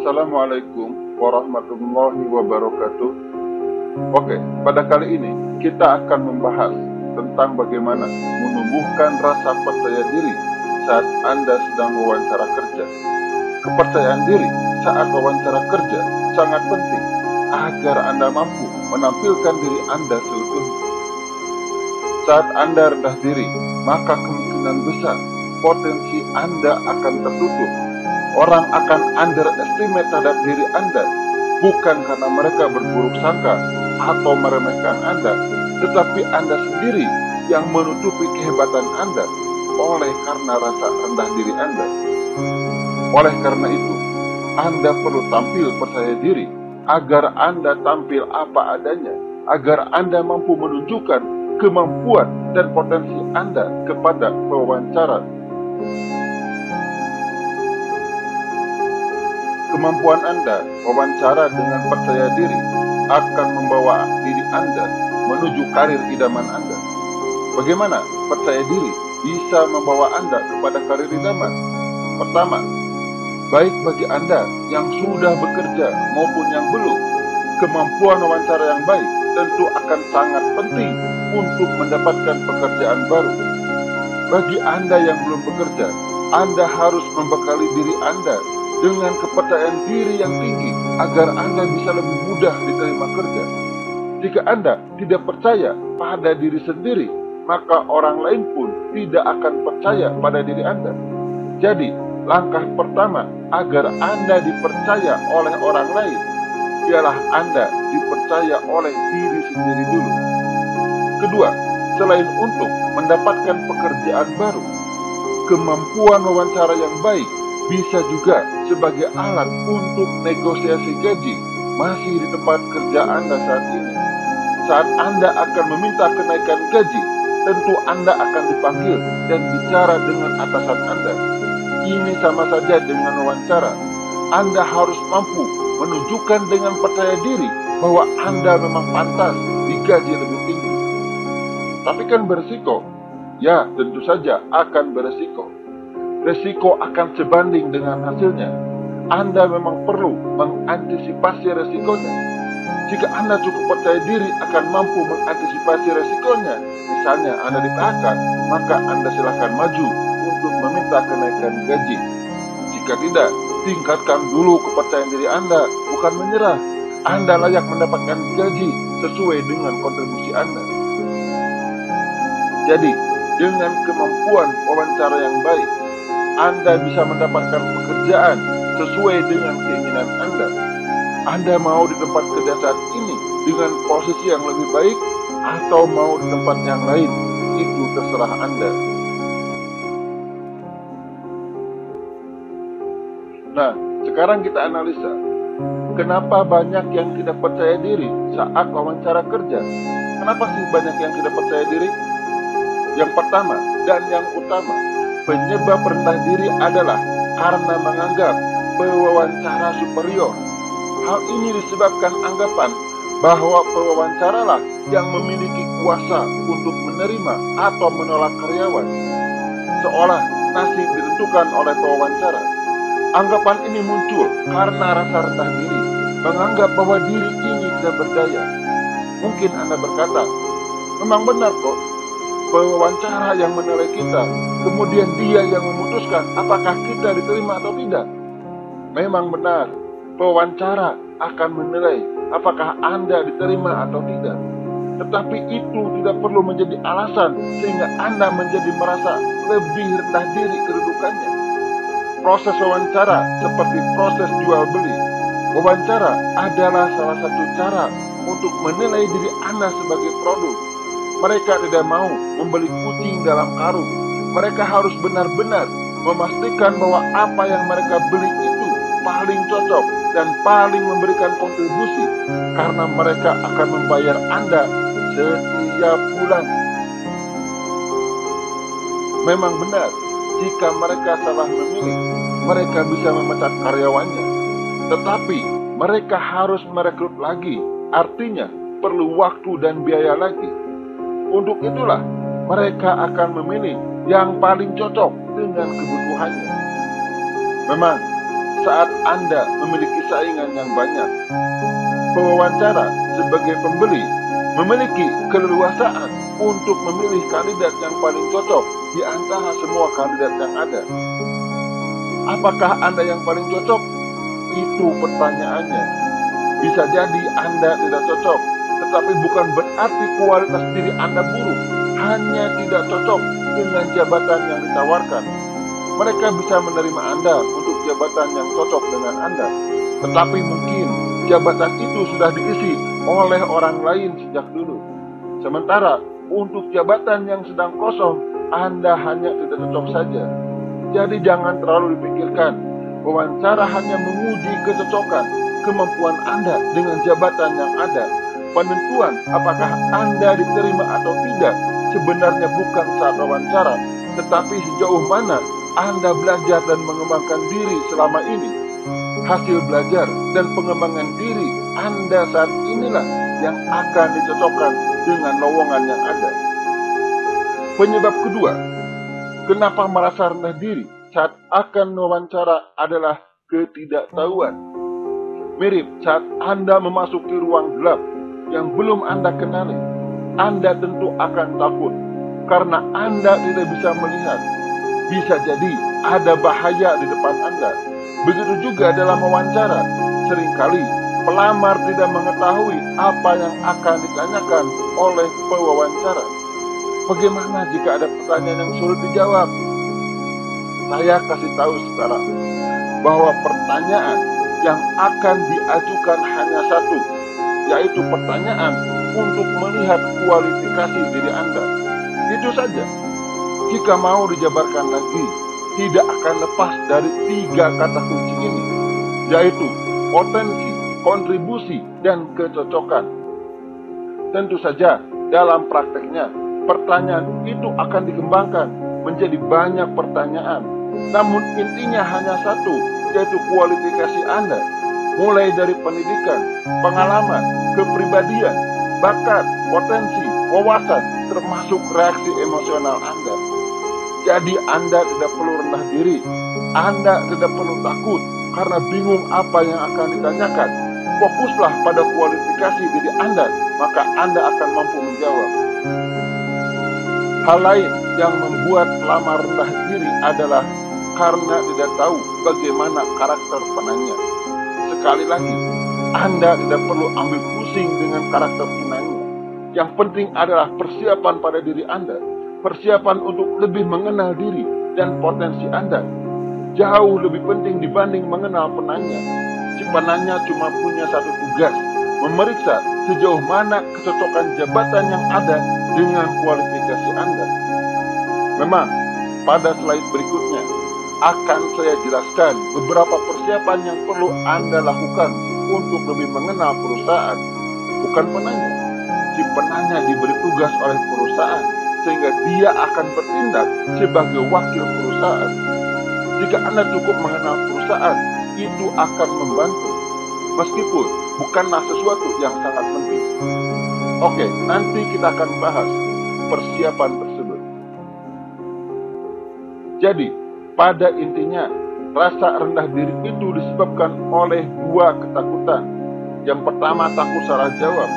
Assalamualaikum warahmatullahi wabarakatuh. Oke, pada kali ini kita akan membahas tentang bagaimana menumbuhkan rasa percaya diri saat Anda sedang wawancara kerja. Kepercayaan diri saat wawancara kerja sangat penting agar Anda mampu menampilkan diri Anda seutuhnya. Saat Anda rendah diri, maka kemungkinan besar potensi Anda akan tertutup. Orang akan underestimate terhadap diri Anda, bukan karena mereka berburuk sangka atau meremehkan Anda, tetapi Anda sendiri yang menutupi kehebatan Anda oleh karena rasa rendah diri Anda. Oleh karena itu, Anda perlu tampil percaya diri agar Anda tampil apa adanya, agar Anda mampu menunjukkan kemampuan dan potensi Anda kepada pewawancara. Kemampuan Anda wawancara dengan percaya diri akan membawa diri Anda menuju karir idaman Anda. Bagaimana percaya diri bisa membawa Anda kepada karir idaman? Pertama, baik bagi Anda yang sudah bekerja maupun yang belum, kemampuan wawancara yang baik tentu akan sangat penting untuk mendapatkan pekerjaan baru. Bagi Anda yang belum bekerja, Anda harus membekali diri Anda dengan kepercayaan diri yang tinggi agar Anda bisa lebih mudah diterima kerja. Jika Anda tidak percaya pada diri sendiri, maka orang lain pun tidak akan percaya pada diri Anda. Jadi, langkah pertama agar Anda dipercaya oleh orang lain ialah Anda dipercaya oleh diri sendiri dulu. Kedua, selain untuk mendapatkan pekerjaan baru, kemampuan wawancara yang baik bisa juga sebagai alat untuk negosiasi gaji masih di tempat kerja Anda saat ini. Saat Anda akan meminta kenaikan gaji, tentu Anda akan dipanggil dan bicara dengan atasan Anda. Ini sama saja dengan wawancara. Anda harus mampu menunjukkan dengan percaya diri bahwa Anda memang pantas digaji lebih tinggi. Tapi kan beresiko? Ya, tentu saja akan beresiko. Resiko akan sebanding dengan hasilnya. Anda memang perlu mengantisipasi resikonya. Jika Anda cukup percaya diri akan mampu mengantisipasi resikonya, misalnya Anda di-PHK, maka Anda silakan maju untuk meminta kenaikan gaji. Jika tidak, tingkatkan dulu kepercayaan diri Anda, bukan menyerah. Anda layak mendapatkan gaji sesuai dengan kontribusi Anda. Jadi, dengan kemampuan wawancara yang baik, Anda bisa mendapatkan pekerjaan sesuai dengan keinginan Anda. Anda mau di tempat kerja saat ini dengan posisi yang lebih baik atau mau di tempat yang lain, itu terserah Anda. Nah, sekarang kita analisa. Kenapa banyak yang tidak percaya diri saat wawancara kerja? Kenapa sih banyak yang tidak percaya diri? Yang pertama dan yang utama, penyebab rendah diri adalah karena menganggap pewawancara superior. Hal ini disebabkan anggapan bahwa pewawancaralah yang memiliki kuasa untuk menerima atau menolak karyawan, seolah nasib ditentukan oleh pewawancara. Anggapan ini muncul karena rasa rendah diri, menganggap bahwa diri ini tidak berdaya. Mungkin Anda berkata, memang benar kok, pewawancara yang menilai kita, kemudian dia yang memutuskan apakah kita diterima atau tidak. Memang benar, pewawancara akan menilai apakah Anda diterima atau tidak. Tetapi itu tidak perlu menjadi alasan sehingga Anda menjadi merasa lebih rendah diri kedudukannya. Proses wawancara seperti proses jual beli. Wawancara adalah salah satu cara untuk menilai diri Anda sebagai produk. Mereka tidak mau membeli kucing dalam karung. Mereka harus benar-benar memastikan bahwa apa yang mereka beli itu paling cocok dan paling memberikan kontribusi, karena mereka akan membayar Anda setiap bulan. Memang benar, jika mereka salah memilih, mereka bisa memecat karyawannya. Tetapi mereka harus merekrut lagi, artinya perlu waktu dan biaya lagi. Untuk itulah mereka akan memilih yang paling cocok dengan kebutuhannya. Memang saat Anda memiliki saingan yang banyak. Pewawancara sebagai pembeli memiliki keleluasaan untuk memilih kandidat yang paling cocok di antara semua kandidat yang ada. Apakah Anda yang paling cocok? Itu pertanyaannya. Bisa jadi Anda tidak cocok, tetapi bukan berarti kualitas diri Anda buruk. Hanya tidak cocok dengan jabatan yang ditawarkan. Mereka bisa menerima Anda untuk jabatan yang cocok dengan Anda, tetapi mungkin jabatan itu sudah diisi oleh orang lain sejak dulu. Sementara untuk jabatan yang sedang kosong, Anda hanya tidak cocok saja. Jadi jangan terlalu dipikirkan. Wawancara hanya menguji kecocokan kemampuan Anda dengan jabatan yang ada. Penentuan apakah Anda diterima atau tidak sebenarnya bukan saat wawancara, tetapi sejauh mana Anda belajar dan mengembangkan diri selama ini. Hasil belajar dan pengembangan diri Anda saat inilah yang akan dicocokkan dengan lowongan yang ada. Penyebab kedua, kenapa merasa rendah diri saat akan wawancara adalah ketidaktahuan. Mirip saat Anda memasuki ruang gelap yang belum Anda kenali, Anda tentu akan takut karena Anda tidak bisa melihat. Bisa jadi ada bahaya di depan Anda. Begitu juga dalam wawancara, seringkali pelamar tidak mengetahui apa yang akan ditanyakan oleh pewawancara. Bagaimana jika ada pertanyaan yang sulit dijawab? Saya kasih tahu sekarang bahwa pertanyaan yang akan diajukan hanya satu, yaitu pertanyaan untuk melihat kualifikasi diri Anda. Itu saja. Jika mau dijabarkan lagi, tidak akan lepas dari 3 kata kunci ini, yaitu potensi, kontribusi, dan kecocokan. Tentu saja, dalam prakteknya, pertanyaan itu akan dikembangkan menjadi banyak pertanyaan. Namun intinya hanya satu, yaitu kualifikasi Anda. Mulai dari pendidikan, pengalaman, kepribadian, bakat, potensi, wawasan, termasuk reaksi emosional Anda. Jadi Anda tidak perlu rendah diri. Anda tidak perlu takut karena bingung apa yang akan ditanyakan. Fokuslah pada kualifikasi diri Anda, maka Anda akan mampu menjawab. Hal lain yang membuat pelamar rendah diri adalah karena tidak tahu bagaimana karakter penanya. Sekali lagi, Anda tidak perlu ambil pusing dengan karakter penanya. Yang penting adalah persiapan pada diri Anda. Persiapan untuk lebih mengenal diri dan potensi Anda. Jauh lebih penting dibanding mengenal penanya. Si penanya cuma punya satu tugas, memeriksa sejauh mana kecocokan jabatan yang ada dengan kualifikasi Anda. Memang, pada slide berikutnya akan saya jelaskan beberapa persiapan yang perlu Anda lakukan untuk lebih mengenal perusahaan. Bukan penanya. Si penanya diberi tugas oleh perusahaan, sehingga dia akan bertindak sebagai wakil perusahaan. Jika Anda cukup mengenal perusahaan, itu akan membantu, meskipun bukanlah sesuatu yang sangat penting. Oke, nanti kita akan bahas persiapan tersebut. Jadi, pada intinya, rasa rendah diri itu disebabkan oleh 2 ketakutan. Yang pertama, takut salah jawab.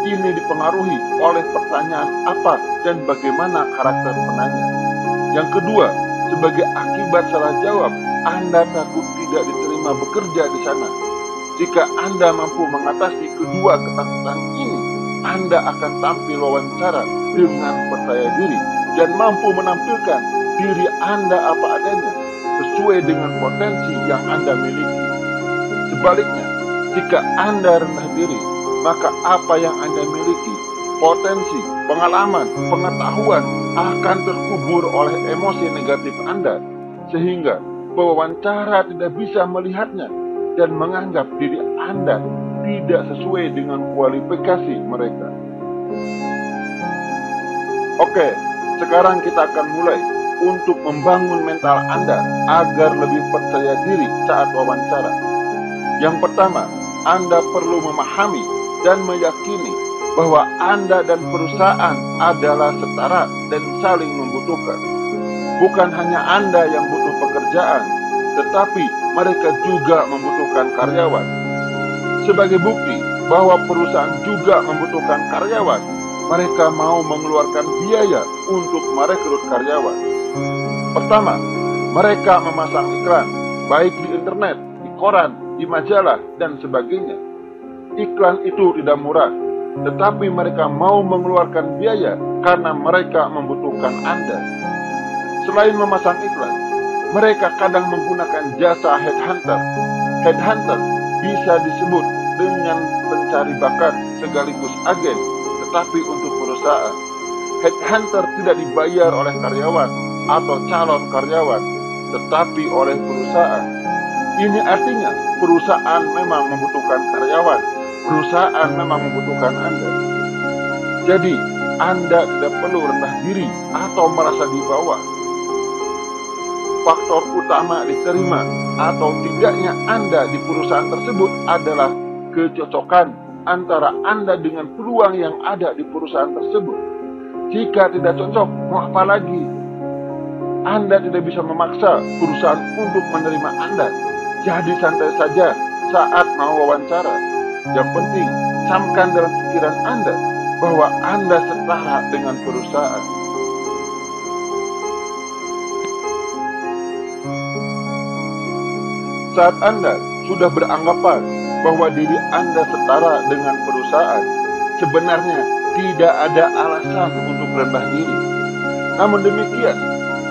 Ini dipengaruhi oleh pertanyaan apa dan bagaimana karakter penanya. Yang kedua, sebagai akibat salah jawab, Anda takut tidak diterima bekerja di sana. Jika Anda mampu mengatasi kedua ketakutan ini, Anda akan tampil wawancara dengan percaya diri dan mampu menampilkan diri Anda apa adanya, sesuai dengan potensi yang Anda miliki. Sebaliknya, jika Anda rendah diri, maka apa yang Anda miliki, potensi, pengalaman, pengetahuan akan terkubur oleh emosi negatif Anda, sehingga pewawancara tidak bisa melihatnya dan menganggap diri Anda tidak sesuai dengan kualifikasi mereka. Oke, sekarang kita akan mulai untuk membangun mental Anda agar lebih percaya diri saat wawancara. Yang pertama, Anda perlu memahami dan meyakini bahwa Anda dan perusahaan adalah setara dan saling membutuhkan. Bukan hanya Anda yang butuh pekerjaan, tetapi mereka juga membutuhkan karyawan. Sebagai bukti bahwa perusahaan juga membutuhkan karyawan, mereka mau mengeluarkan biaya untuk merekrut karyawan. Pertama, mereka memasang iklan, baik di internet, di koran, di majalah, dan sebagainya. Iklan itu tidak murah, tetapi mereka mau mengeluarkan biaya karena mereka membutuhkan Anda. Selain memasang iklan, mereka kadang menggunakan jasa headhunter. Headhunter bisa disebut dengan pencari bakat sekaligus agen, tetapi untuk perusahaan. Headhunter tidak dibayar oleh karyawan atau calon karyawan, tetapi oleh perusahaan. Ini artinya perusahaan memang membutuhkan karyawan, perusahaan memang membutuhkan Anda. Jadi, Anda tidak perlu rendah diri atau merasa di bawah. Faktor utama diterima atau tidaknya Anda di perusahaan tersebut adalah kecocokan antara Anda dengan peluang yang ada di perusahaan tersebut. Jika tidak cocok, mau apa lagi? Anda tidak bisa memaksa perusahaan untuk menerima Anda. Jadi santai saja saat mau wawancara. Yang penting, camkan dalam pikiran Anda bahwa Anda setara dengan perusahaan. Saat Anda sudah beranggapan bahwa diri Anda setara dengan perusahaan, sebenarnya tidak ada alasan untuk rendah diri. Namun demikian,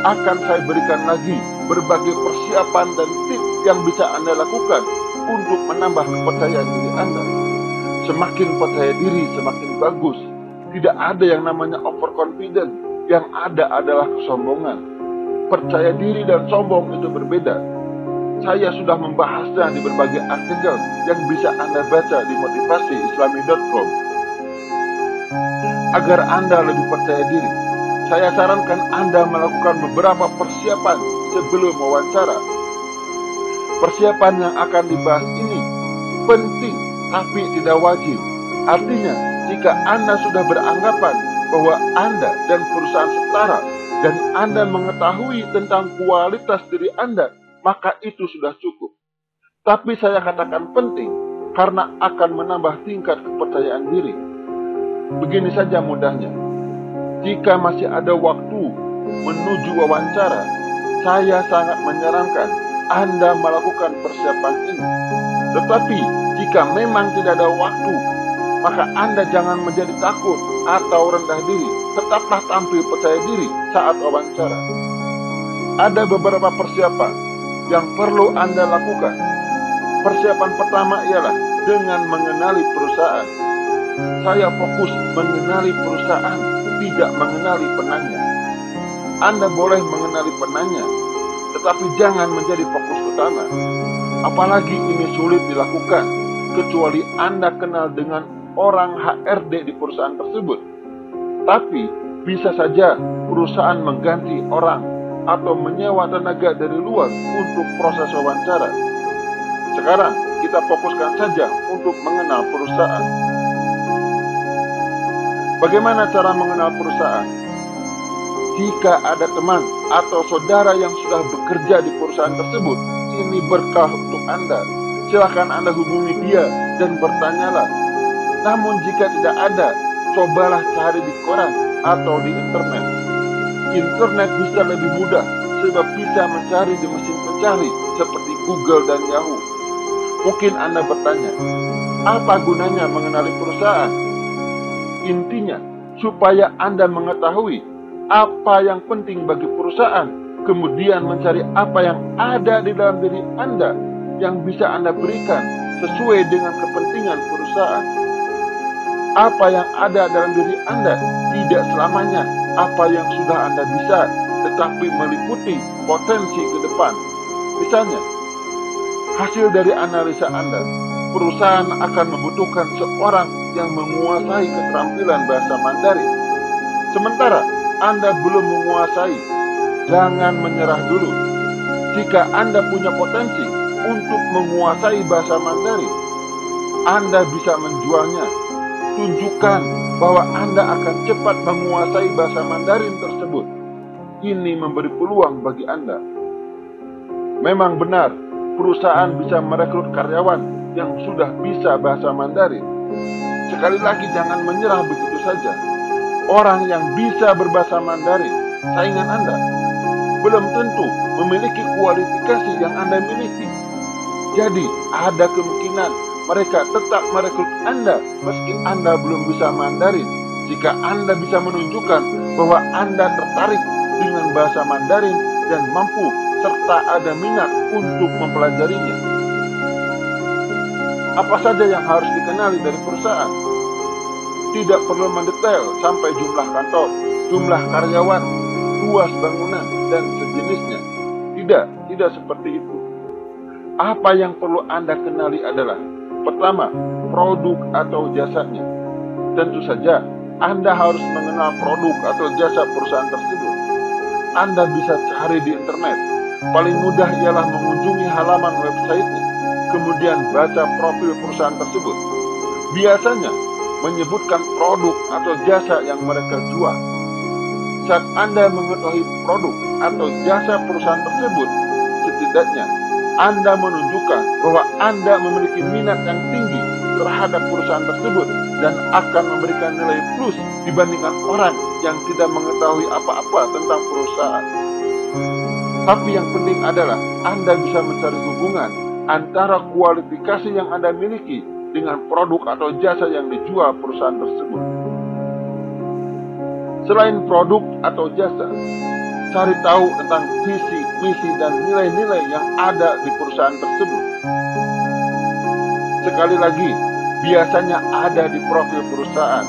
akan saya berikan lagi berbagai persiapan dan tips yang bisa Anda lakukan untuk menambah kepercayaan diri Anda. Semakin percaya diri, semakin bagus. Tidak ada yang namanya overconfident, yang ada adalah kesombongan. Percaya diri dan sombong itu berbeda. Saya sudah membahasnya di berbagai artikel yang bisa Anda baca di motivasiislami.com. Agar Anda lebih percaya diri, saya sarankan Anda melakukan beberapa persiapan sebelum wawancara. Persiapan yang akan dibahas ini penting tapi tidak wajib. Artinya, jika Anda sudah beranggapan bahwa Anda dan perusahaan setara dan Anda mengetahui tentang kualitas diri Anda, maka itu sudah cukup. Tapi saya katakan penting karena akan menambah tingkat kepercayaan diri. Begini saja mudahnya. Jika masih ada waktu menuju wawancara, saya sangat menyarankan Anda melakukan persiapan ini. Tetapi jika memang tidak ada waktu, maka Anda jangan menjadi takut atau rendah diri. Tetaplah tampil percaya diri saat wawancara. Ada beberapa persiapan yang perlu Anda lakukan. Persiapan pertama ialah dengan mengenali perusahaan. Saya fokus mengenali perusahaan, tidak mengenali penanya. Anda boleh mengenali penanya, tetapi jangan menjadi fokus utama. Apalagi ini sulit dilakukan, kecuali Anda kenal dengan orang HRD di perusahaan tersebut. Tapi bisa saja perusahaan mengganti orang atau menyewa tenaga dari luar untuk proses wawancara. Sekarang kita fokuskan saja untuk mengenal perusahaan. Bagaimana cara mengenal perusahaan? Jika ada teman atau saudara yang sudah bekerja di perusahaan tersebut, ini berkah untuk Anda. Silakan Anda hubungi dia dan bertanyalah. Namun jika tidak ada, cobalah cari di koran atau di internet. Internet bisa lebih mudah sebab bisa mencari di mesin pencari seperti Google dan Yahoo. Mungkin Anda bertanya, apa gunanya mengenali perusahaan? Intinya, supaya Anda mengetahui apa yang penting bagi perusahaan, kemudian mencari apa yang ada di dalam diri Anda yang bisa Anda berikan sesuai dengan kepentingan perusahaan. Apa yang ada dalam diri Anda tidak selamanya apa yang sudah Anda bisa, tetapi meliputi potensi ke depan. Misalnya, hasil dari analisa Anda, perusahaan akan membutuhkan seorang yang menguasai keterampilan bahasa Mandarin. Sementara Anda belum menguasai, jangan menyerah dulu. Jika Anda punya potensi untuk menguasai bahasa Mandarin, Anda bisa menjualnya. Tunjukkan bahwa Anda akan cepat menguasai bahasa Mandarin tersebut. Ini memberi peluang bagi Anda. Memang benar, perusahaan bisa merekrut karyawan yang sudah bisa bahasa Mandarin. Sekali lagi, jangan menyerah begitu saja. Orang yang bisa berbahasa Mandarin, saingan Anda, belum tentu memiliki kualifikasi yang Anda miliki. Jadi, ada kemungkinan mereka tetap merekrut Anda meski Anda belum bisa Mandarin, jika Anda bisa menunjukkan bahwa Anda tertarik dengan bahasa Mandarin dan mampu serta ada minat untuk mempelajarinya. Apa saja yang harus dikenali dari perusahaan? Tidak perlu mendetail sampai jumlah kantor, jumlah karyawan, luas bangunan, dan sejenisnya. Tidak seperti itu. Apa yang perlu Anda kenali adalah, pertama, produk atau jasanya. Tentu saja, Anda harus mengenal produk atau jasa perusahaan tersebut. Anda bisa cari di internet. Paling mudah ialah mengunjungi halaman websitenya, kemudian baca profil perusahaan tersebut. Biasanya, menyebutkan produk atau jasa yang mereka jual. Saat Anda mengetahui produk atau jasa perusahaan tersebut, setidaknya Anda menunjukkan bahwa Anda memiliki minat yang tinggi terhadap perusahaan tersebut dan akan memberikan nilai plus dibandingkan orang yang tidak mengetahui apa-apa tentang perusahaan. Tapi yang penting adalah Anda bisa mencari hubungan antara kualifikasi yang Anda miliki dengan produk atau jasa yang dijual perusahaan tersebut. Selain produk atau jasa, cari tahu tentang visi, misi, dan nilai-nilai yang ada di perusahaan tersebut. Sekali lagi, biasanya ada di profil perusahaan.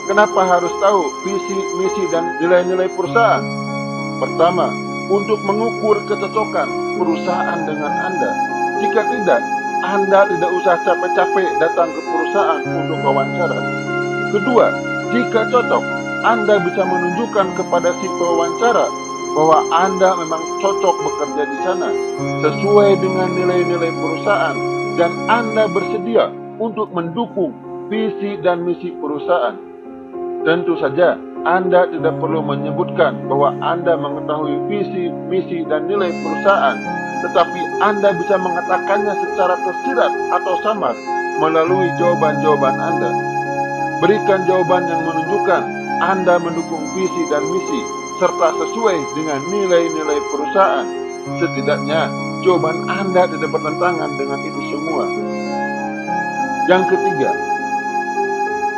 Kenapa harus tahu visi, misi, dan nilai-nilai perusahaan? Pertama, untuk mengukur kecocokan perusahaan dengan Anda. Jika tidak, Anda tidak usah capek-capek datang ke perusahaan untuk wawancara. Kedua, jika cocok, Anda bisa menunjukkan kepada si pewawancara bahwa Anda memang cocok bekerja di sana sesuai dengan nilai-nilai perusahaan dan Anda bersedia untuk mendukung visi dan misi perusahaan. Tentu saja, Anda tidak perlu menyebutkan bahwa Anda mengetahui visi, misi, dan nilai perusahaan, tetapi Anda bisa mengatakannya secara tersirat atau samar melalui jawaban-jawaban Anda. Berikan jawaban yang menunjukkan Anda mendukung visi dan misi serta sesuai dengan nilai-nilai perusahaan. Setidaknya, jawaban Anda tidak bertentangan dengan itu semua. Yang ketiga,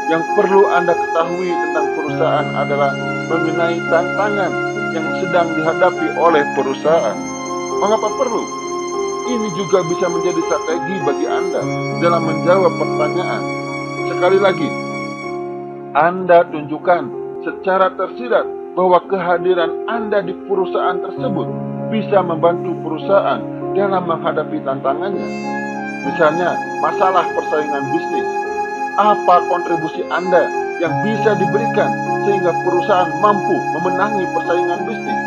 yang perlu Anda ketahui tentang perusahaan adalah mengenai tantangan yang sedang dihadapi oleh perusahaan. Mengapa perlu? Ini juga bisa menjadi strategi bagi Anda dalam menjawab pertanyaan. Sekali lagi, Anda tunjukkan secara tersirat bahwa kehadiran Anda di perusahaan tersebut bisa membantu perusahaan dalam menghadapi tantangannya. Misalnya, masalah persaingan bisnis. Apa kontribusi Anda yang bisa diberikan sehingga perusahaan mampu memenangi persaingan bisnis?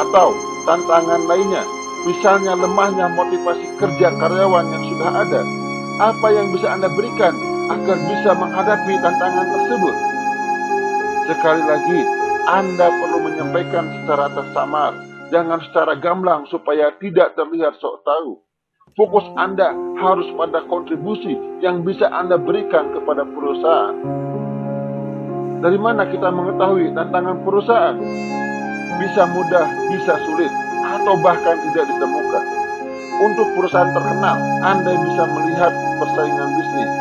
Atau tantangan lainnya, misalnya lemahnya motivasi kerja karyawan yang sudah ada. Apa yang bisa Anda berikan agar bisa menghadapi tantangan tersebut? Sekali lagi, Anda perlu menyampaikan secara tersamar, jangan secara gamblang supaya tidak terlihat sok tahu. Fokus Anda harus pada kontribusi yang bisa Anda berikan kepada perusahaan. Dari mana kita mengetahui tantangan perusahaan? Bisa mudah, bisa sulit, atau bahkan tidak ditemukan. Untuk perusahaan terkenal, Anda bisa melihat persaingan bisnis.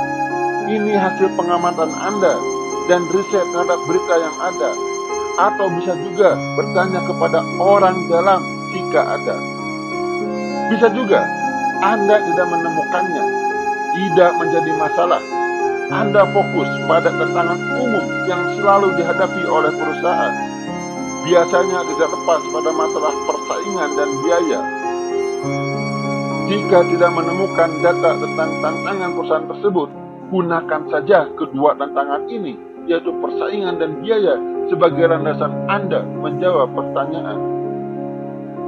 Ini hasil pengamatan Anda dan riset terhadap berita yang ada. Atau bisa juga bertanya kepada orang dalam jika ada. Bisa juga Anda tidak menemukannya, tidak menjadi masalah. Anda fokus pada tantangan umum yang selalu dihadapi oleh perusahaan. Biasanya tidak lepas pada masalah persaingan dan biaya. Jika tidak menemukan data tentang tantangan perusahaan tersebut, gunakan saja kedua tantangan ini, yaitu persaingan dan biaya, sebagai landasan Anda menjawab pertanyaan.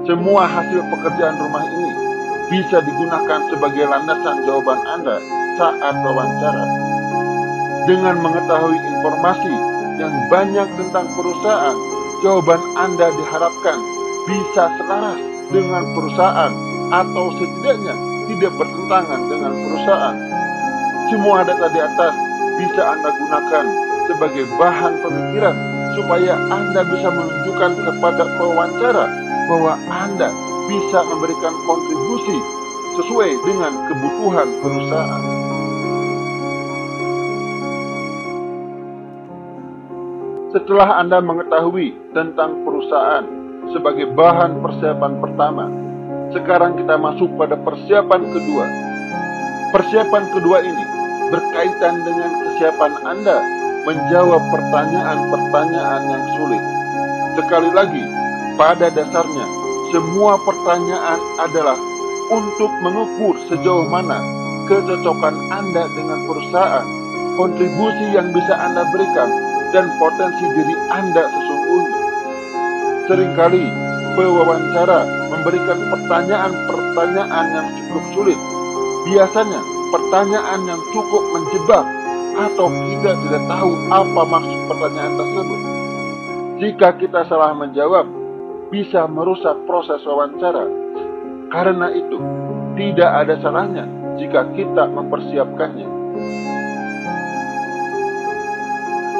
Semua hasil pekerjaan rumah ini bisa digunakan sebagai landasan jawaban Anda saat wawancara. Dengan mengetahui informasi yang banyak tentang perusahaan, jawaban Anda diharapkan bisa selaras dengan perusahaan atau setidaknya tidak bertentangan dengan perusahaan. Semua data di atas bisa Anda gunakan sebagai bahan pemikiran supaya Anda bisa menunjukkan kepada pewawancara bahwa Anda bisa memberikan kontribusi sesuai dengan kebutuhan perusahaan. Setelah Anda mengetahui tentang perusahaan sebagai bahan persiapan pertama, sekarang kita masuk pada persiapan kedua. Persiapan kedua ini berkaitan dengan kesiapan Anda menjawab pertanyaan-pertanyaan yang sulit. Sekali lagi, pada dasarnya, semua pertanyaan adalah untuk mengukur sejauh mana kecocokan Anda dengan perusahaan, kontribusi yang bisa Anda berikan, dan potensi diri Anda sesungguhnya. Seringkali, pewawancara memberikan pertanyaan-pertanyaan yang cukup sulit. Biasanya, pertanyaan yang cukup menjebak atau kita tidak tahu apa maksud pertanyaan tersebut. Jika kita salah menjawab, bisa merusak proses wawancara. Karena itu, tidak ada salahnya jika kita mempersiapkannya.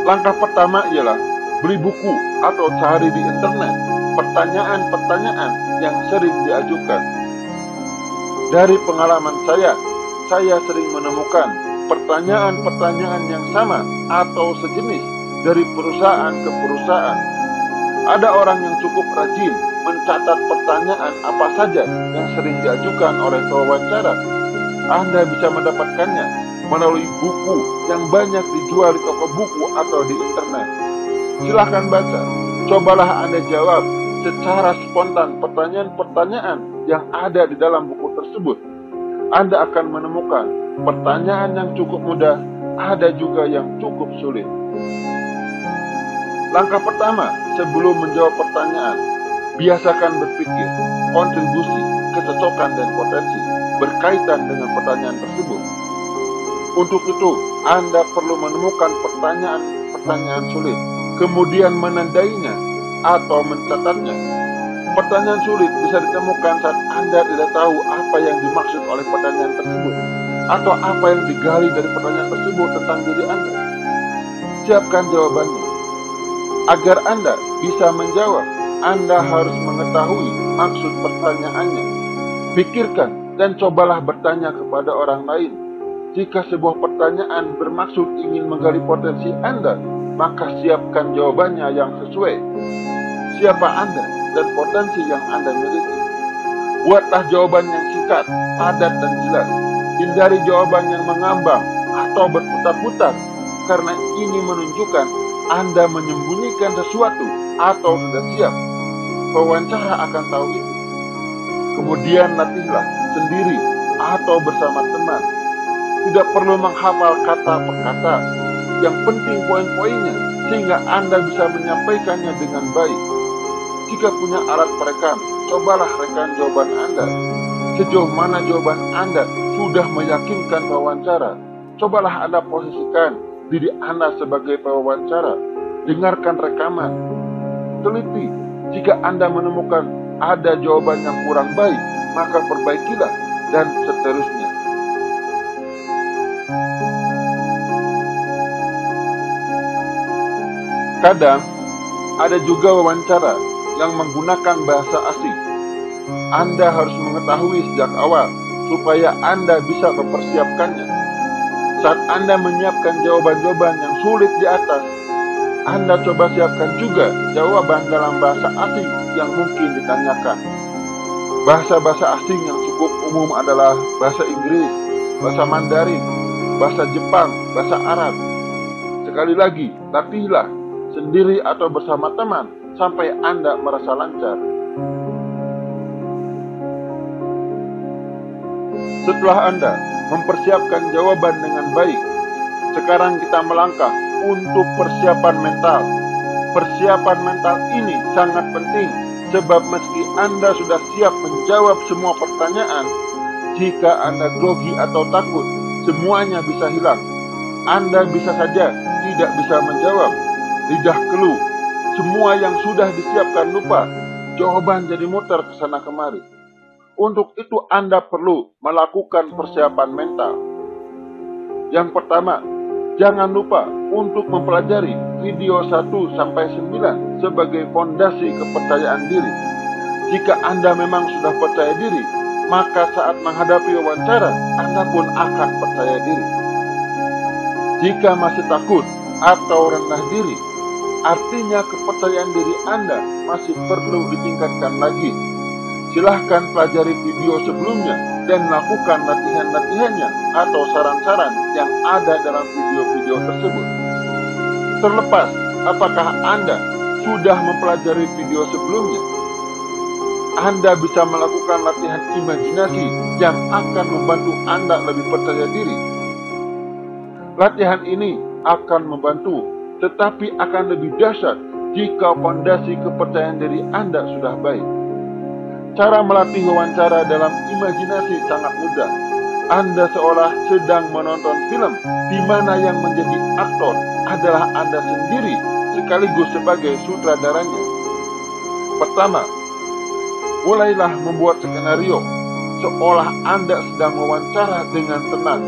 Langkah pertama ialah beli buku atau cari di internet pertanyaan-pertanyaan yang sering diajukan. Dari pengalaman saya sering menemukan pertanyaan-pertanyaan yang sama atau sejenis dari perusahaan ke perusahaan. Ada orang yang cukup rajin mencatat pertanyaan apa saja yang sering diajukan oleh pewawancara. Anda bisa mendapatkannya melalui buku yang banyak dijual di toko buku atau di internet. Silahkan baca. Cobalah Anda jawab secara spontan pertanyaan-pertanyaan yang ada di dalam buku tersebut. Anda akan menemukan pertanyaan yang cukup mudah, ada juga yang cukup sulit. Langkah pertama sebelum menjawab pertanyaan, biasakan berpikir kontribusi, kecocokan, dan potensi berkaitan dengan pertanyaan tersebut. Untuk itu, Anda perlu menemukan pertanyaan-pertanyaan sulit, kemudian menandainya atau mencatatnya. Pertanyaan sulit bisa ditemukan saat Anda tidak tahu apa yang dimaksud oleh pertanyaan tersebut, atau apa yang digali dari pertanyaan tersebut tentang diri Anda. Siapkan jawabannya. Agar Anda bisa menjawab, Anda harus mengetahui maksud pertanyaannya. Pikirkan dan cobalah bertanya kepada orang lain. Jika sebuah pertanyaan bermaksud ingin menggali potensi Anda, maka siapkan jawabannya yang sesuai. Siapa Anda dan potensi yang Anda miliki? Buatlah jawaban yang singkat, padat, dan jelas. Hindari jawaban yang mengambang atau berputar-putar, karena ini menunjukkan Anda menyembunyikan sesuatu atau tidak siap. Pewawancara akan tahu itu. Kemudian latihlah sendiri atau bersama teman. Tidak perlu menghafal kata per kata. Yang penting poin-poinnya, sehingga Anda bisa menyampaikannya dengan baik. Jika punya alat perekam, cobalah rekam jawaban Anda. Sejauh mana jawaban Anda sudah meyakinkan pewawancara. Cobalah Anda posisikan diri Anda sebagai pewawancara. Dengarkan rekaman. Teliti. Jika Anda menemukan ada jawaban yang kurang baik, maka perbaikilah, dan seterusnya. Kadang, ada juga wawancara yang menggunakan bahasa asing. Anda harus mengetahui sejak awal, supaya Anda bisa mempersiapkannya. Saat Anda menyiapkan jawaban-jawaban yang sulit di atas, Anda coba siapkan juga jawaban dalam bahasa asing yang mungkin ditanyakan. Bahasa-bahasa asing yang cukup umum adalah bahasa Inggris, bahasa Mandarin, bahasa Jepang, bahasa Arab. Sekali lagi, latihlah sendiri atau bersama teman sampai Anda merasa lancar. Setelah Anda mempersiapkan jawaban dengan baik, sekarang kita melangkah untuk persiapan mental. Persiapan mental ini sangat penting, sebab meski Anda sudah siap menjawab semua pertanyaan, jika Anda grogi atau takut, semuanya bisa hilang. Anda bisa saja tidak bisa menjawab. Lidah keluh, semua yang sudah disiapkan lupa. jawaban jadi muter ke sana kemari. Untuk itu Anda perlu melakukan persiapan mental. Yang pertama, jangan lupa untuk mempelajari video 1-9 sebagai fondasi kepercayaan diri. Jika Anda memang sudah percaya diri, maka saat menghadapi wawancara, Anda pun akan percaya diri. Jika masih takut atau rendah diri, artinya kepercayaan diri Anda masih perlu ditingkatkan lagi. Silahkan pelajari video sebelumnya dan lakukan latihan-latihannya atau saran-saran yang ada dalam video-video tersebut. Terlepas apakah Anda sudah mempelajari video sebelumnya, Anda bisa melakukan latihan imajinasi yang akan membantu Anda lebih percaya diri. Latihan ini akan membantu, tetapi akan lebih dahsyat jika fondasi kepercayaan diri Anda sudah baik. Cara melatih wawancara dalam imajinasi sangat mudah. Anda seolah sedang menonton film di mana yang menjadi aktor adalah Anda sendiri sekaligus sebagai sutradaranya. Pertama, mulailah membuat skenario seolah Anda sedang wawancara dengan tenang.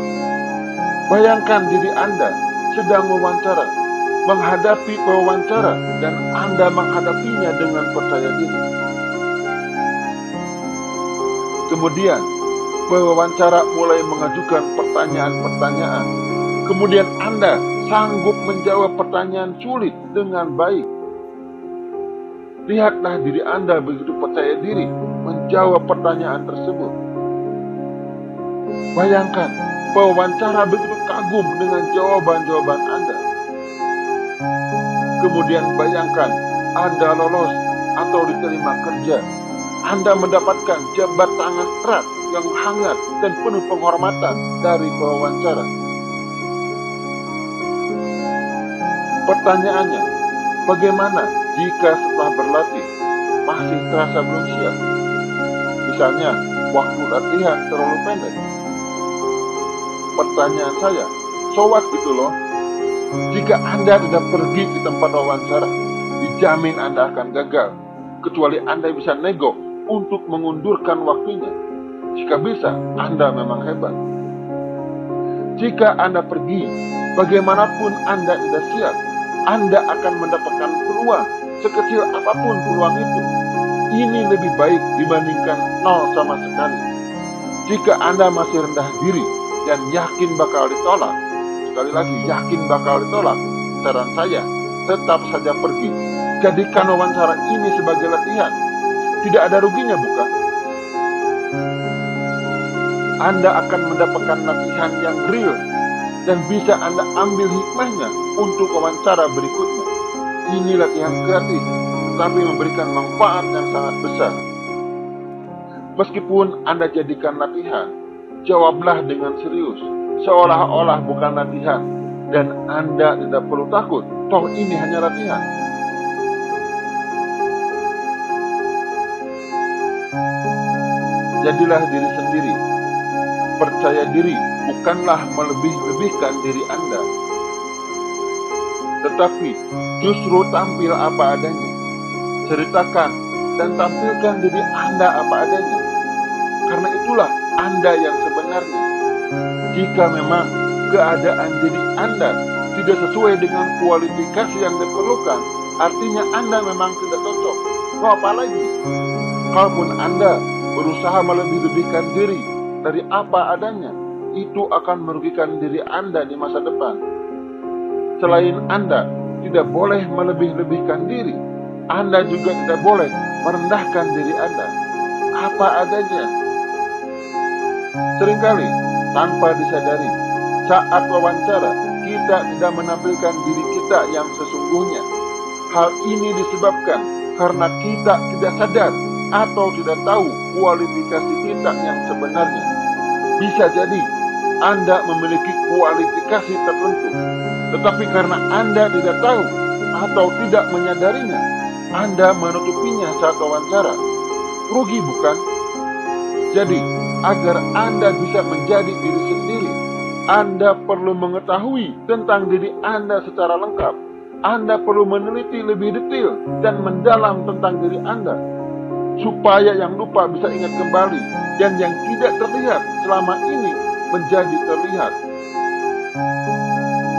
Bayangkan diri Anda sedang wawancara, menghadapi pewawancara, dan Anda menghadapinya dengan percaya diri. Kemudian, pewawancara mulai mengajukan pertanyaan-pertanyaan. Kemudian Anda sanggup menjawab pertanyaan sulit dengan baik. Lihatlah diri Anda begitu percaya diri menjawab pertanyaan tersebut. Bayangkan, pewawancara begitu kagum dengan jawaban-jawaban Anda. Kemudian bayangkan Anda lolos atau diterima kerja. Anda mendapatkan jabat tangan erat yang hangat dan penuh penghormatan dari pewawancara. Pertanyaannya, bagaimana jika setelah berlatih masih terasa belum siap? Misalnya, waktu latihan terlalu pendek. Pertanyaan saya, so what gitu loh? Jika Anda tidak pergi ke tempat wawancara, dijamin Anda akan gagal, kecuali Anda bisa nego untuk mengundurkan waktunya. Jika bisa, Anda memang hebat. Jika Anda pergi, bagaimanapun Anda tidak siap, Anda akan mendapatkan peluang, sekecil apapun peluang itu. Ini lebih baik dibandingkan nol sama sekali. Jika Anda masih rendah diri dan yakin bakal ditolak, sekali lagi yakin bakal ditolak, saran saya, tetap saja pergi. Jadikan wawancara ini sebagai latihan. Tidak ada ruginya, bukan? Anda akan mendapatkan latihan yang real dan bisa Anda ambil hikmahnya untuk wawancara berikutnya. Ini latihan gratis, tetapi memberikan manfaat yang sangat besar. Meskipun Anda jadikan latihan, jawablah dengan serius, seolah-olah bukan latihan, dan Anda tidak perlu takut, toh ini hanya latihan. Jadilah diri sendiri. Percaya diri bukanlah melebih-lebihkan diri Anda, tetapi justru tampil apa adanya. Ceritakan dan tampilkan diri Anda apa adanya. Karena itulah Anda yang sebenarnya. Jika memang keadaan diri Anda tidak sesuai dengan kualifikasi yang diperlukan, artinya Anda memang tidak cocok. Mau apa lagi? Kalaupun Anda berusaha melebih-lebihkan diri dari apa adanya, itu akan merugikan diri Anda di masa depan. Selain Anda tidak boleh melebih-lebihkan diri, Anda juga tidak boleh merendahkan diri Anda. Apa adanya. Seringkali, tanpa disadari, saat wawancara, kita tidak menampilkan diri kita yang sesungguhnya. Hal ini disebabkan karena kita tidak sadar atau tidak tahu kualifikasi kita yang sebenarnya. Bisa jadi Anda memiliki kualifikasi tertentu, tetapi karena Anda tidak tahu atau tidak menyadarinya, Anda menutupinya saat wawancara. Rugi, bukan? Jadi, agar Anda bisa menjadi diri sendiri, Anda perlu mengetahui tentang diri Anda secara lengkap. Anda perlu meneliti lebih detail dan mendalam tentang diri Anda. supaya yang lupa bisa ingat kembali, dan yang tidak terlihat selama ini menjadi terlihat.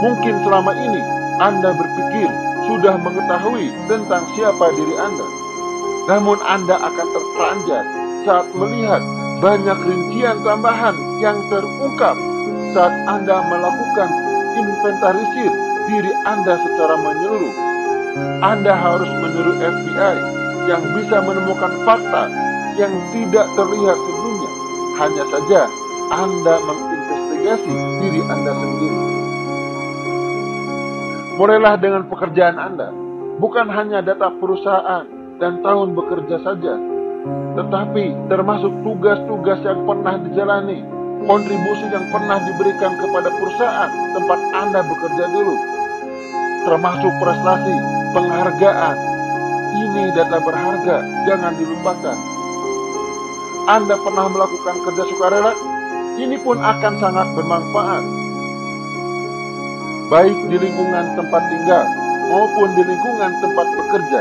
Mungkin selama ini Anda berpikir sudah mengetahui tentang siapa diri Anda, namun Anda akan terperanjat saat melihat banyak rincian tambahan yang terungkap saat Anda melakukan inventarisir diri Anda secara menyeluruh. Anda harus meniru FBI yang bisa menemukan fakta yang tidak terlihat sebelumnya. Hanya saja Anda menginvestigasi diri Anda sendiri. Mulailah dengan pekerjaan Anda, bukan hanya data perusahaan dan tahun bekerja saja, tetapi termasuk tugas-tugas yang pernah dijalani, kontribusi yang pernah diberikan kepada perusahaan tempat Anda bekerja dulu, termasuk prestasi, penghargaan. Ini data berharga, jangan dilupakan. Anda pernah melakukan kerja sukarela? Ini pun akan sangat bermanfaat, baik di lingkungan tempat tinggal maupun di lingkungan tempat bekerja.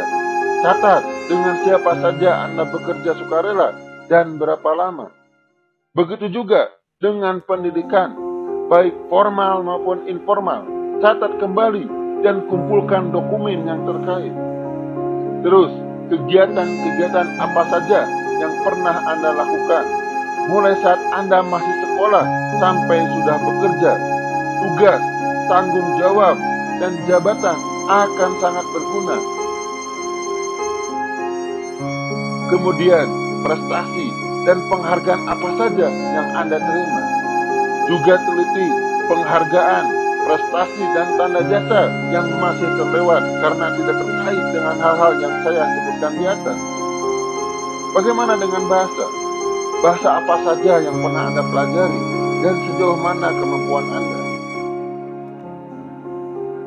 Catat dengan siapa saja Anda bekerja sukarela dan berapa lama. Begitu juga dengan pendidikan, baik formal maupun informal. Catat kembali dan kumpulkan dokumen yang terkait. Terus, kegiatan-kegiatan apa saja yang pernah Anda lakukan, mulai saat Anda masih sekolah sampai sudah bekerja. Tugas, tanggung jawab, dan jabatan akan sangat berguna. Kemudian, prestasi dan penghargaan apa saja yang Anda terima. Juga teliti penghargaan, prestasi, dan tanda jasa yang masih terlewat karena tidak terkait dengan hal-hal yang saya sebutkan di atas. Bagaimana dengan bahasa? Bahasa apa saja yang pernah Anda pelajari dan sejauh mana kemampuan Anda?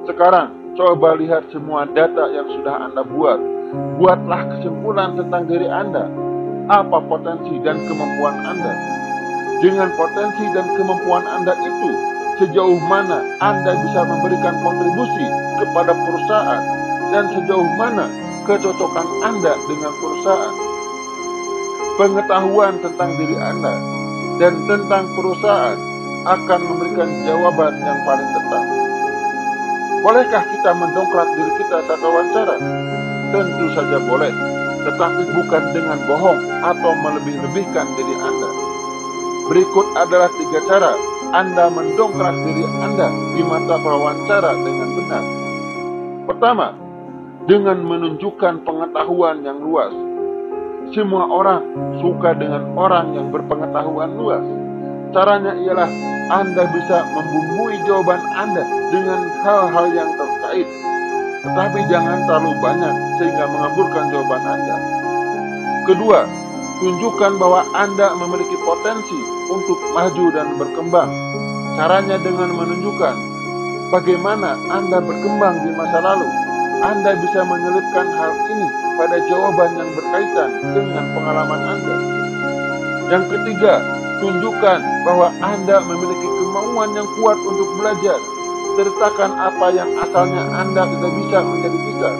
Sekarang, coba lihat semua data yang sudah Anda buat. Buatlah kesimpulan tentang diri Anda. Apa potensi dan kemampuan Anda? Dengan potensi dan kemampuan Anda itu, sejauh mana Anda bisa memberikan kontribusi kepada perusahaan dan sejauh mana kecocokan Anda dengan perusahaan. Pengetahuan tentang diri Anda dan tentang perusahaan akan memberikan jawaban yang paling tepat. Bolehkah kita mendongkrak diri kita saat wawancara? Tentu saja boleh, tetapi bukan dengan bohong atau melebih-lebihkan diri Anda. Berikut adalah 3 cara Anda mendongkrak diri Anda di mata wawancara dengan benar. Pertama, dengan menunjukkan pengetahuan yang luas. Semua orang suka dengan orang yang berpengetahuan luas. Caranya ialah Anda bisa membumbui jawaban Anda dengan hal-hal yang terkait, tetapi jangan terlalu banyak sehingga mengaburkan jawaban Anda. Kedua, tunjukkan bahwa Anda memiliki potensi untuk maju dan berkembang. Caranya dengan menunjukkan bagaimana Anda berkembang di masa lalu. Anda bisa menyelipkan hal ini pada jawaban yang berkaitan dengan pengalaman Anda. Yang ketiga, tunjukkan bahwa Anda memiliki kemauan yang kuat untuk belajar. Sertakan apa yang asalnya Anda tidak bisa menjadi bisa.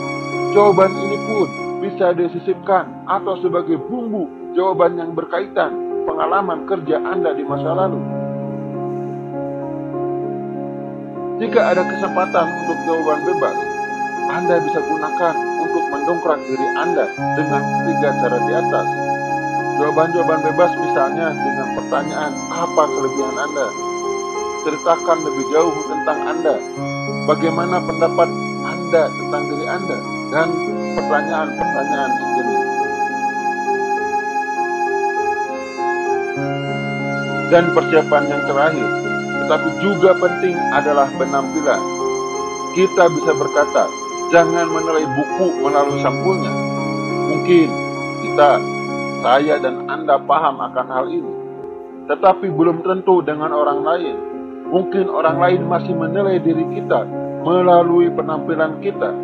Jawaban ini pun bisa disisipkan atau sebagai bumbu jawaban yang berkaitan pengalaman kerja Anda di masa lalu. Jika ada kesempatan untuk jawaban bebas, Anda bisa gunakan untuk mendongkrak diri Anda dengan 3 cara di atas. Jawaban-jawaban bebas misalnya dengan pertanyaan, apa kelebihan Anda? Ceritakan lebih jauh tentang Anda. Bagaimana pendapat Anda tentang diri Anda? Dan pertanyaan-pertanyaan sejenis. Dan persiapan yang terakhir, tetapi juga penting adalah penampilan. Kita bisa berkata, jangan menilai buku melalui sampulnya. Mungkin saya dan Anda paham akan hal ini, tetapi belum tentu dengan orang lain. Mungkin orang lain masih menilai diri kita melalui penampilan kita.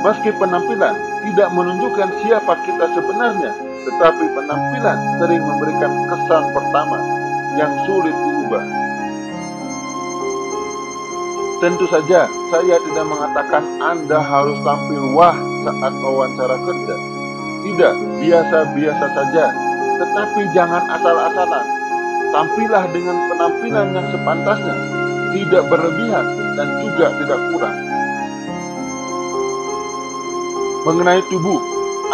Meski penampilan tidak menunjukkan siapa kita sebenarnya, tetapi penampilan sering memberikan kesan pertama yang sulit diubah. Tentu saja, saya tidak mengatakan Anda harus tampil wah saat wawancara kerja. Tidak biasa-biasa saja, tetapi jangan asal-asalan. Tampillah dengan penampilan yang sepantasnya, tidak berlebihan dan juga tidak kurang. Mengenai tubuh,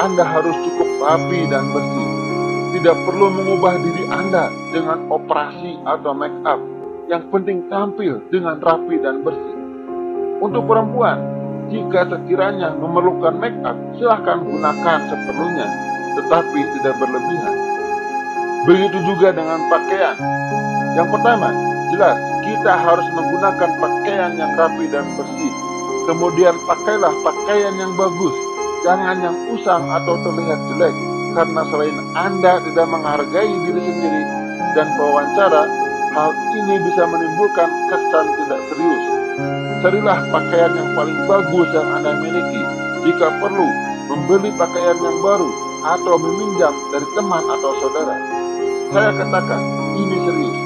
Anda harus cukup rapi dan bersih. Tidak perlu mengubah diri Anda dengan operasi atau make up. Yang penting tampil dengan rapi dan bersih. Untuk perempuan, jika sekiranya memerlukan make up, silahkan gunakan seperlunya, tetapi tidak berlebihan. Begitu juga dengan pakaian. Yang pertama, jelas kita harus menggunakan pakaian yang rapi dan bersih. Kemudian pakailah pakaian yang bagus, jangan yang usang atau terlihat jelek, karena selain Anda tidak menghargai diri sendiri dan pewawancara, hal ini bisa menimbulkan kesan tidak serius. Carilah pakaian yang paling bagus yang Anda miliki. Jika perlu, membeli pakaian yang baru atau meminjam dari teman atau saudara. Saya katakan, ini serius.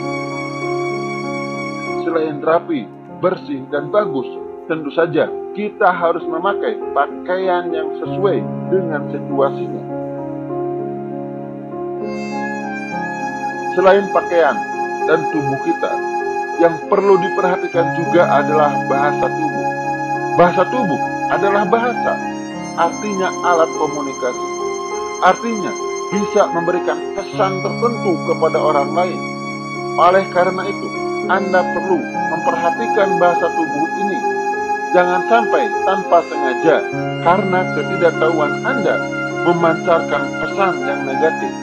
Selain rapi, bersih, dan bagus, tentu saja kita harus memakai pakaian yang sesuai dengan situasinya. Selain pakaian dan tubuh kita, yang perlu diperhatikan juga adalah bahasa tubuh. Bahasa tubuh adalah bahasa, artinya alat komunikasi. Artinya bisa memberikan pesan tertentu kepada orang lain. Oleh karena itu, Anda perlu memperhatikan bahasa tubuh ini. Jangan sampai tanpa sengaja, karena ketidaktahuan Anda memancarkan pesan yang negatif.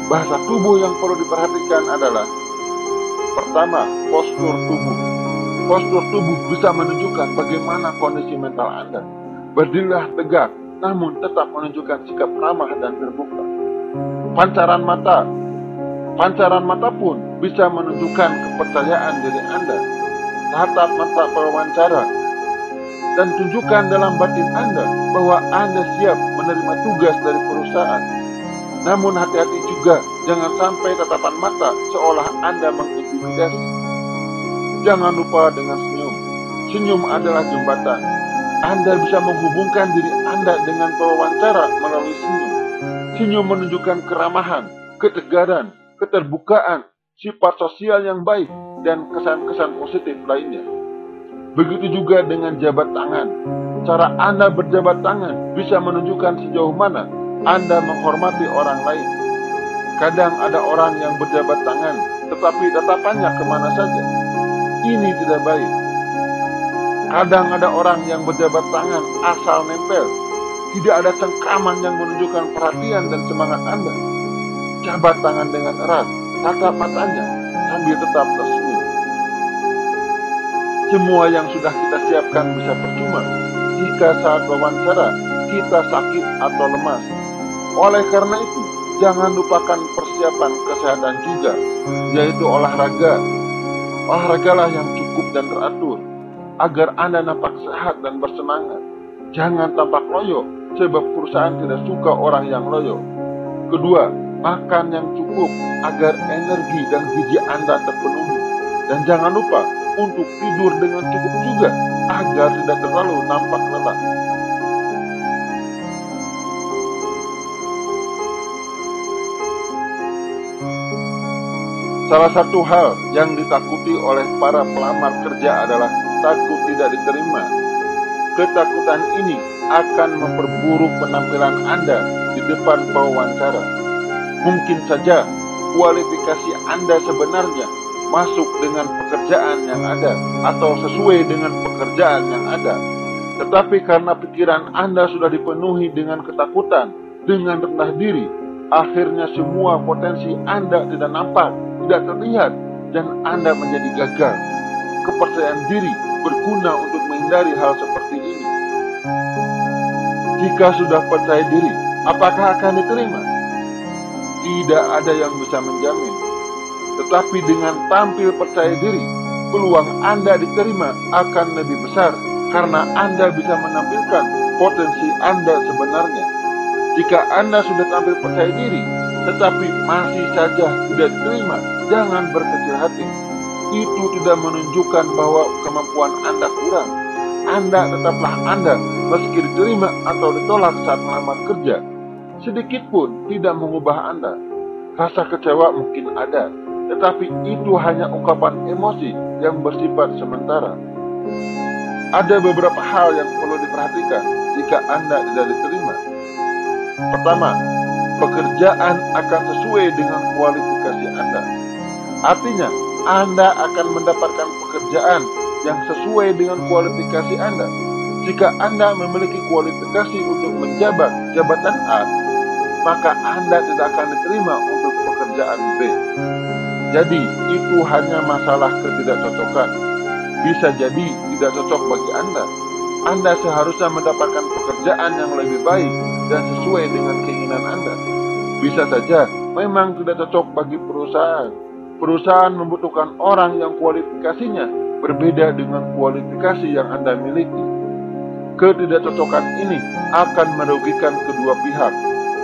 Bahasa tubuh yang perlu diperhatikan adalah: pertama, postur tubuh. Postur tubuh bisa menunjukkan bagaimana kondisi mental Anda. Berdirilah tegak, namun tetap menunjukkan sikap ramah dan terbuka. Pancaran mata. Pancaran mata pun bisa menunjukkan kepercayaan diri Anda. Tatap mata pewawancara dan tunjukkan dalam batin Anda bahwa Anda siap menerima tugas dari perusahaan. Namun hati-hati juga, jangan sampai tatapan mata seolah Anda mengintimidasi. Jangan lupa dengan senyum. Senyum adalah jembatan. Anda bisa menghubungkan diri Anda dengan pewawancara melalui senyum. Senyum menunjukkan keramahan, ketegaran, keterbukaan, sifat sosial yang baik, dan kesan-kesan positif lainnya. Begitu juga dengan jabat tangan. Cara Anda berjabat tangan bisa menunjukkan sejauh mana Anda menghormati orang lain. Kadang ada orang yang berjabat tangan, tetapi tatapannya kemana saja. Ini tidak baik. Kadang ada orang yang berjabat tangan asal nempel. Tidak ada cengkraman yang menunjukkan perhatian dan semangat Anda. Jabat tangan dengan erat, tatap matanya sambil tetap tersenyum. Semua yang sudah kita siapkan bisa percuma jika saat wawancara kita sakit atau lemas. Oleh karena itu, jangan lupakan persiapan kesehatan juga, yaitu olahraga. Olahragalah yang cukup dan teratur, agar Anda nampak sehat dan bersemangat. Jangan tampak loyo, sebab perusahaan tidak suka orang yang loyo. Kedua, makan yang cukup agar energi dan gizi Anda terpenuhi. Dan jangan lupa untuk tidur dengan cukup juga agar tidak terlalu nampak lelah. Salah satu hal yang ditakuti oleh para pelamar kerja adalah takut tidak diterima. Ketakutan ini akan memperburuk penampilan Anda di depan pewawancara. Mungkin saja kualifikasi Anda sebenarnya masuk dengan pekerjaan yang ada atau sesuai dengan pekerjaan yang ada. Tetapi karena pikiran Anda sudah dipenuhi dengan ketakutan, dengan rendah diri, akhirnya semua potensi Anda tidak nampak, tidak terlihat, dan Anda menjadi gagal. Kepercayaan diri berguna untuk menghindari hal seperti ini. Jika sudah percaya diri, apakah akan diterima? Tidak ada yang bisa menjamin. Tetapi dengan tampil percaya diri, peluang Anda diterima akan lebih besar karena Anda bisa menampilkan potensi Anda sebenarnya. Jika Anda sudah tampil percaya diri, tetapi masih saja tidak diterima, jangan berkecil hati. Itu tidak menunjukkan bahwa kemampuan Anda kurang. Anda tetaplah Anda, meski diterima atau ditolak saat melamar kerja. sedikit pun tidak mengubah Anda. Rasa kecewa mungkin ada, tetapi itu hanya ungkapan emosi yang bersifat sementara. Ada beberapa hal yang perlu diperhatikan jika Anda tidak diterima. Pertama, pekerjaan akan sesuai dengan kualifikasi Anda. Artinya, Anda akan mendapatkan pekerjaan yang sesuai dengan kualifikasi Anda. Jika Anda memiliki kualifikasi untuk menjabat jabatan A, maka Anda tidak akan diterima untuk pekerjaan B. Jadi, itu hanya masalah ketidakcocokan. Bisa jadi tidak cocok bagi Anda. Anda seharusnya mendapatkan pekerjaan yang lebih baik dan sesuai dengan keinginan Anda. Bisa saja memang tidak cocok bagi perusahaan. Perusahaan membutuhkan orang yang kualifikasinya berbeda dengan kualifikasi yang Anda miliki. Ketidakcocokan ini akan merugikan kedua pihak,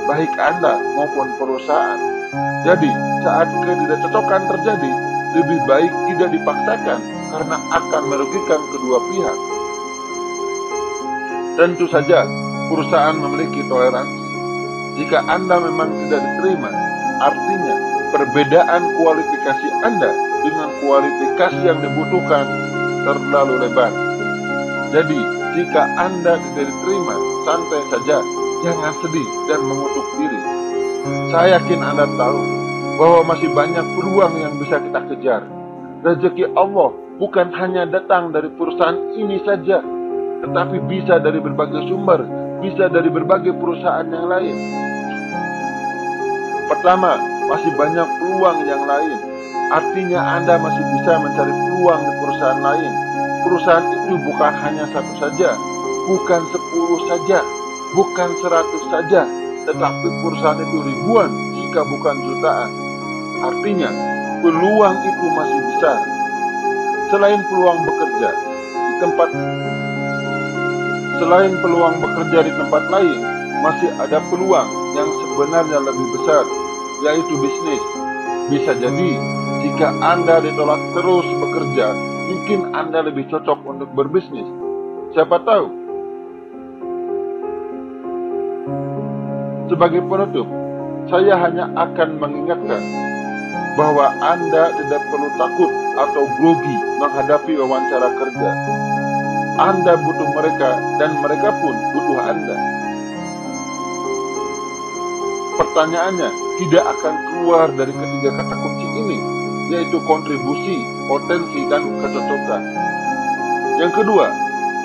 baik Anda maupun perusahaan. Jadi, saat ketidakcocokan terjadi, lebih baik tidak dipaksakan karena akan merugikan kedua pihak. Tentu saja, perusahaan memiliki toleransi. Jika Anda memang tidak diterima, artinya perbedaan kualifikasi Anda dengan kualifikasi yang dibutuhkan terlalu lebar. Jadi, jika Anda tidak diterima, santai saja, jangan sedih dan mengutuk diri. Saya yakin Anda tahu bahwa masih banyak peluang yang bisa kita kejar. Rezeki Allah bukan hanya datang dari perusahaan ini saja, tetapi bisa dari berbagai sumber, bisa dari berbagai perusahaan yang lain. Pertama, masih banyak peluang yang lain. Artinya Anda masih bisa mencari peluang di perusahaan lain. Perusahaan itu bukan hanya satu saja, bukan 10 saja, bukan 100 saja, tetapi perusahaan itu ribuan jika bukan jutaan. Artinya, peluang itu masih besar. Selain peluang bekerja di tempat lain, masih ada peluang yang sebenarnya lebih besar, yaitu bisnis. Bisa jadi, jika Anda ditolak terus bekerja, mungkin Anda lebih cocok untuk berbisnis. Siapa tahu? Sebagai penutup, saya hanya akan mengingatkan bahwa Anda tidak perlu takut atau grogi menghadapi wawancara kerja. Anda butuh mereka dan mereka pun butuh Anda. Pertanyaannya tidak akan keluar dari ketiga kata kunci ini, yaitu kontribusi, potensi, dan kecocokan. Yang kedua,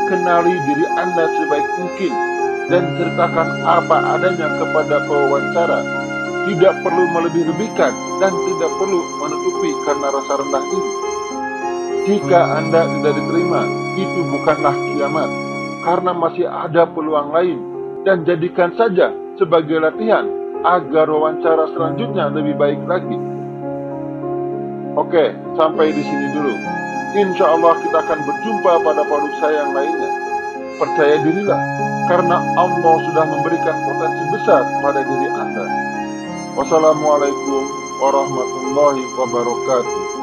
kenali diri Anda sebaik mungkin dan ceritakan apa adanya kepada pewawancara. Tidak perlu melebih-lebihkan dan tidak perlu menutupi karena rasa rendah ini. Jika Anda tidak diterima, itu bukanlah kiamat, karena masih ada peluang lain, dan jadikan saja sebagai latihan agar wawancara selanjutnya lebih baik lagi. Oke, sampai di sini dulu. Insya Allah kita akan berjumpa pada produk saya yang lainnya. Percaya dirilah, karena Allah sudah memberikan potensi besar pada diri Anda. Wassalamualaikum warahmatullahi wabarakatuh.